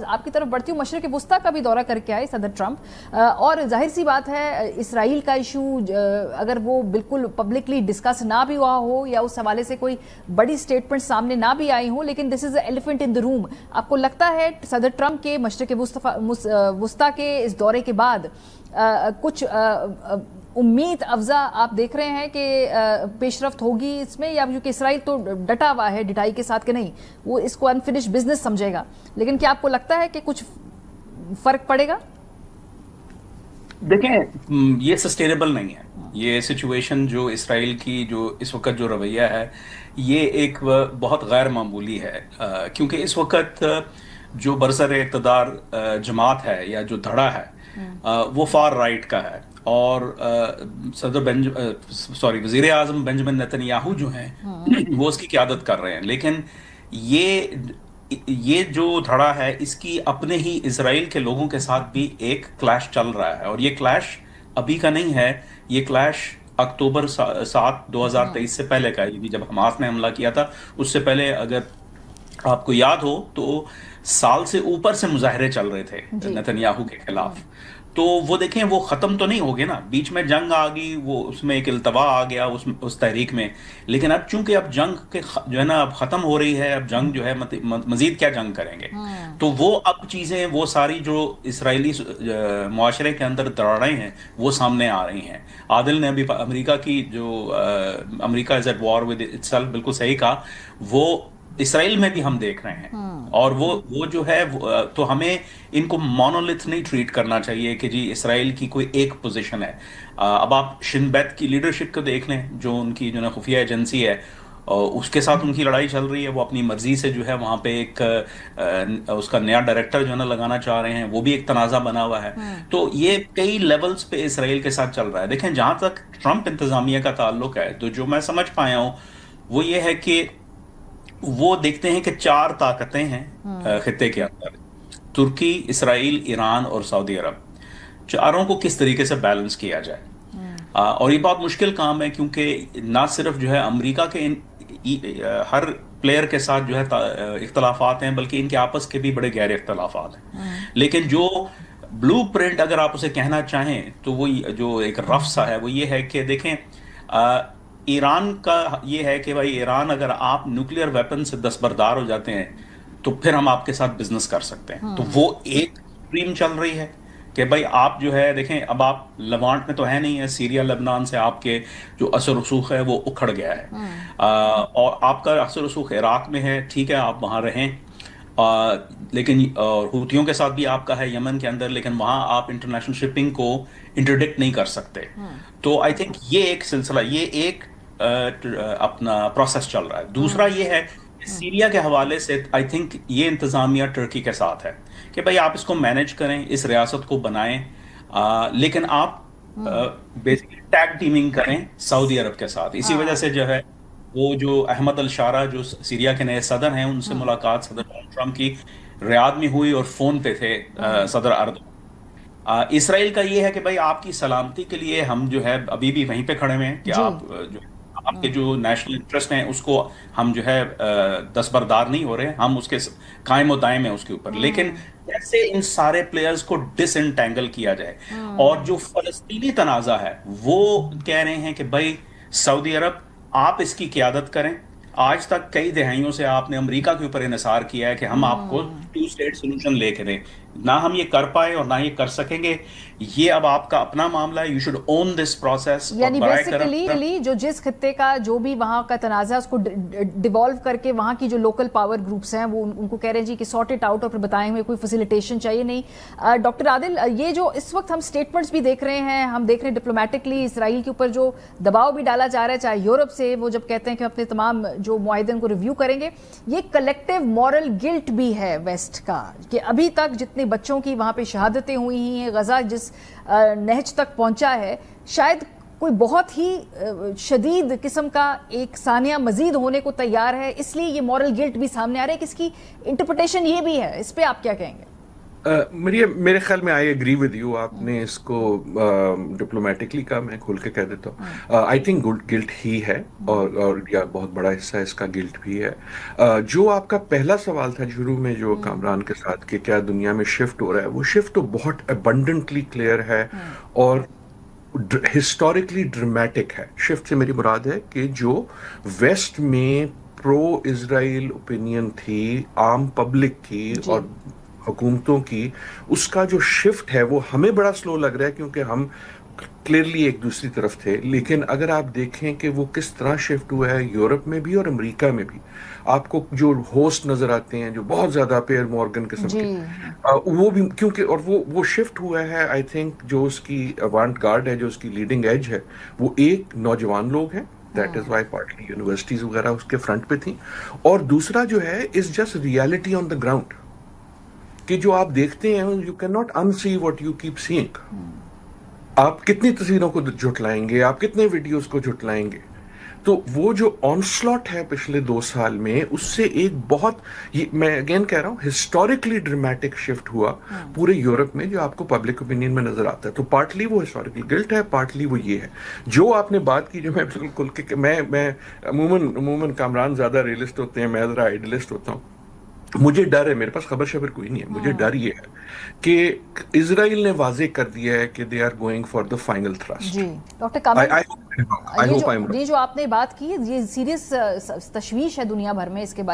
آپ کی طرف بڑھتی ہوں، مشرق وسطیٰ کا بھی دورہ کر کے آئے صدر ٹرمپ، اور ظاہر سی بات ہے اسرائیل کا ایشو اگر وہ بالکل پبلکلی ڈسکس نہ بھی ہوا ہو یا اس حوالے سے کوئی بڑی سٹیٹمنٹ سامنے نہ بھی آئی ہوں، لیکن دس از اے ایلیفنٹ ان دی روم. آپ کو لگتا ہے صدر ٹرمپ کے مشرق وسطیٰ کے اس دورے کے بعد کچھ امید افزا آپ دیکھ رہے ہیں کہ پیش رفت ہوگی اس میں، یا کیونکہ اسرائیل تو ڈٹا ہوا ہے ڈٹائی کے ساتھ کہ نہیں وہ اس کو انفنش بزنس سمجھے گا، لیکن کیا آپ کو لگتا ہے کہ کچھ فرق پڑے گا؟ دیکھیں یہ سسٹینیبل نہیں ہے یہ سچویشن، جو اسرائیل کی جو اس وقت جو رویہ ہے یہ ایک بہت غیر معمولی ہے، کیونکہ اس وقت جو برسر اقتدار جماعت ہے یا جو دھڑا ہے وہ فار رائٹ کا ہے، اور وزیر اعظم بنجمن نتنیاہو جو ہیں وہ اس کی قیادت کر رہے ہیں، لیکن یہ جو دھڑا ہے اس کی اپنے ہی اسرائیل کے لوگوں کے ساتھ بھی ایک کلیش چل رہا ہے، اور یہ کلیش ابھی کا نہیں ہے، یہ کلیش اکتوبر 7 2023 سے پہلے کا ہے، جب حماس نے حملہ کیا تھا اس سے پہلے اگر آپ کو یاد ہو تو سال سے اوپر سے مظاہرے چل رہے تھے نتنیاہو کے خلاف، تو وہ دیکھیں وہ ختم تو نہیں ہو گئے نا، بیچ میں جنگ آ گئی، وہ اس میں ایک التوا آ گیا اس تحریک میں، لیکن اب چونکہ اب جنگ کے جو ہے نا اب ختم ہو رہی ہے، اب جنگ جو ہے مزید کیا جنگ کریں گے، تو وہ اب چیزیں وہ ساری جو اسرائیلی معاشرے کے اندر دراڑیں ہیں وہ سامنے آ رہی ہیں. عادل نے ابھی امریکہ کی جو America is at war with itself بالکل صحیح کہا، وہ اسرائیل میں بھی ہم دیکھ رہے ہیں، اور وہ جو ہے تو ہمیں ان کو مونولیتھ نہیں ٹریٹ کرنا چاہیے کہ جی اسرائیل کی کوئی ایک پوزیشن ہے. اب آپ شن بیت کی لیڈرشپ کو دیکھ لیں، جو ان کی جو نا خفیہ ایجنسی ہے اس کے ساتھ ان کی لڑائی چل رہی ہے، وہ اپنی مرضی سے جو ہے وہاں پہ ایک اس کا نیا ڈائریکٹر جو ہے نا لگانا چاہ رہے ہیں، وہ بھی ایک تنازع بنا ہوا ہے. تو یہ کئی لیولز پہ اسرائیل کے ساتھ چل رہا ہے. دیکھیں جہاں تک ٹرمپ انتظامیہ کا تعلق ہے تو جو میں سمجھ پایا ہوں وہ یہ ہے کہ وہ دیکھتے ہیں کہ 4 طاقتیں ہیں خطے کے اندر، ترکی، اسرائیل، ایران اور سعودی عرب، چاروں کو کس طریقے سے بیلنس کیا جائے. اور یہ بہت مشکل کام ہے، کیونکہ نہ صرف جو ہے امریکہ کے ہر پلیئر کے ساتھ جو ہے اختلافات ہیں، بلکہ ان کے آپس کے بھی بڑے گہرے اختلافات ہیں. لیکن جو بلو پرنٹ اگر آپ اسے کہنا چاہیں تو وہ جو ایک رف سا ہے وہ یہ ہے کہ دیکھیں ایران کا یہ ہے کہ بھائی ایران اگر آپ نیوکلیئر ویپن سے دستبردار ہو جاتے ہیں تو پھر ہم آپ کے ساتھ بزنس کر سکتے ہیں. تو وہ ایک اسٹریم چل رہی ہے کہ بھائی آپ جو ہے دیکھیں اب آپ لیوانٹ میں تو ہے نہیں ہے، سیریا لبنان سے آپ کے جو اثر رسوخ ہے وہ اکھڑ گیا ہے، اور آپ کا اثر رسوخ عراق میں ہے، ٹھیک ہے آپ وہاں رہیں، لیکن حوتیوں کے ساتھ بھی آپ کا ہے یمن کے اندر، لیکن وہاں آپ انٹرنیشنل شپنگ کو انٹرڈکٹ نہیں کر سکتے. تو آئی تھنک یہ ایک سلسلہ، یہ ایک اپنا پروسیس چل رہا ہے. دوسرا یہ ہے سیریا کے حوالے سے آئی تھنک یہ انتظامیہ ٹرکی کے ساتھ ہے کہ بھائی آپ اس کو مینج کریں، اس ریاست کو بنائیں، لیکن آپ بیسکلی ٹیگ ٹیمنگ کریں سعودی عرب کے ساتھ. اسی وجہ سے جو ہے وہ جو احمد الشارہ جو سیریا کے نئے صدر ہیں ان سے ملاقات صدر ٹرمپ کی ریاض میں ہوئی اور فون پہ تھے صدر اردوغان. اسرائیل کا یہ ہے کہ بھائی آپ کی سلامتی کے لیے ہم جو ہے ابھی بھی وہیں پہ کھڑے ہوئے ہیں کہ آپ کے جو نیشنل انٹرسٹ ہیں اس کو ہم جو ہے دستبردار نہیں ہو رہے، ہم اس کے قائم و دائم ہیں اس کے اوپر. لیکن کیسے ان سارے پلیئرز کو ڈس انٹینگل کیا جائے، اور جو فلسطینی تنازع ہے وہ کہہ رہے ہیں کہ بھائی سعودی عرب آپ اس کی قیادت کریں. آج تک کئی دہائیوں سے آپ نے امریکہ کے اوپر انحصار کیا ہے کہ ہم آپ کو 2 اسٹیٹ سولوشن لے کے دیں، نہ ہم یہ کر پائے اور نہ یہ کر سکیں گے. یہ اب آپ کا اپنا معاملہ ہے، you should own this process. یعنی بیسیکلی جو جس خطے کا جو بھی وہاں کا تنازع اس کو ڈیوالو کر کے وہاں کی جو لوکل پاور گروپس ہیں وہ ان کو کہہ رہے ہیں جی کہ سارٹ اٹ آؤٹ، اور پھر بتائیں ہوئے کوئی فیسیلیٹیشن چاہیے نہیں. ڈاکٹر عادل، یہ جو اس وقت ہم سٹیٹمنٹس بھی دیکھ رہے ہیں، ہم دیکھ رہے ہیں ڈپلومیٹکلی اسرائیل کے اوپر جو دباؤ بھی ڈالا جا رہا ہے چاہے یورپ سے، وہ جب کہتے ہیں کہ اپنے تمام جو معاہدوں کو ریویو کریں گے، یہ کلیکٹیو مورل گلٹ بھی ہے ویسٹ کا کہ ابھی تک جتنے بچوں کی وہاں پہ شہادتیں ہوئی ہیں، غزہ جس نہج تک پہنچا ہے، شاید کوئی بہت ہی شدید قسم کا ایک ثانیہ مزید ہونے کو تیار ہے، اس لیے یہ مورل گلٹ بھی سامنے آ رہا ہے کہ اس کی انٹرپریٹیشن یہ بھی ہے. اس پہ آپ کیا کہیں گے؟ میرے خیال میں آئی ایگری ود یو. آپ نے اس کو ڈپلومیٹکلی کہا, میں کھول کے کہہ دیتا ہوں. آئی تھنک گلٹ ہی ہے, اور یا بہت بڑا حصہ اس کا گلٹ بھی ہے. جو آپ کا پہلا سوال تھا شروع میں جو کامران کے ساتھ کہ کیا دنیا میں شفٹ ہو رہا ہے, وہ شفٹ تو بہت ابنڈنٹلی کلیئر ہے اور ہسٹوریکلی ڈرامیٹک ہے. شفٹ سے میری مراد ہے کہ جو ویسٹ میں پرو اسرائیل اوپینین تھی عام پبلک کی اور حکومتوں کی, اس کا جو شفٹ ہے وہ ہمیں بڑا سلو لگ رہا ہے کیونکہ ہم کلیئرلی ایک دوسری طرف تھے. لیکن اگر آپ دیکھیں کہ وہ کس طرح شفٹ ہوا ہے یورپ میں بھی اور امریکہ میں بھی, آپ کو جو ہوسٹ نظر آتے ہیں جو بہت زیادہ پیئر مورگن قسم کے, وہ بھی کیونکہ, اور وہ شفٹ ہوا ہے آئی تھنک جو اس کی اوانٹ گارڈ ہے, جو اس کی لیڈنگ ایج ہے, وہ ایک نوجوان لوگ ہیں. That is why partly universities وغیرہ اس کے فرنٹ پہ تھیں. اور دوسرا جو ہے is just reality on the ground, کہ جو آپ دیکھتے ہیں you can not unsee what you keep seeing. آپ کتنی تصویروں کو جھٹلائیں گے, آپ کتنے ویڈیوز کو جھٹلائیں گے. تو وہ جو آن سلاٹ ہے پچھلے 2 سال میں, اس سے ایک بہت, میں اگین کہہ رہا ہوں, ہسٹوریکلی ڈرامیٹک شفٹ ہوا پورے یورپ میں جو آپ کو پبلک اوپینین میں نظر آتا ہے. تو پارٹلی وہ ہسٹوریکل گلٹ ہے, پارٹلی وہ یہ ہے. جو آپ نے بات کی, جو میں بالکل کہ میں عموماً کامران زیادہ ریئلسٹ ہوتے ہیں, میں ذرا آئیڈلسٹ ہوتا ہوں. مجھے ڈر ہے, میرے پاس خبر شبر کوئی نہیں ہے, مجھے ڈر یہ ہے کہ اسرائیل نے واضح کر دیا ہے کہ they are going for the final thrust. جی ڈاکٹر کامل, یہ جو آپ نے بات کی یہ سیریس تشویش ہے دنیا بھر میں اس کے بارے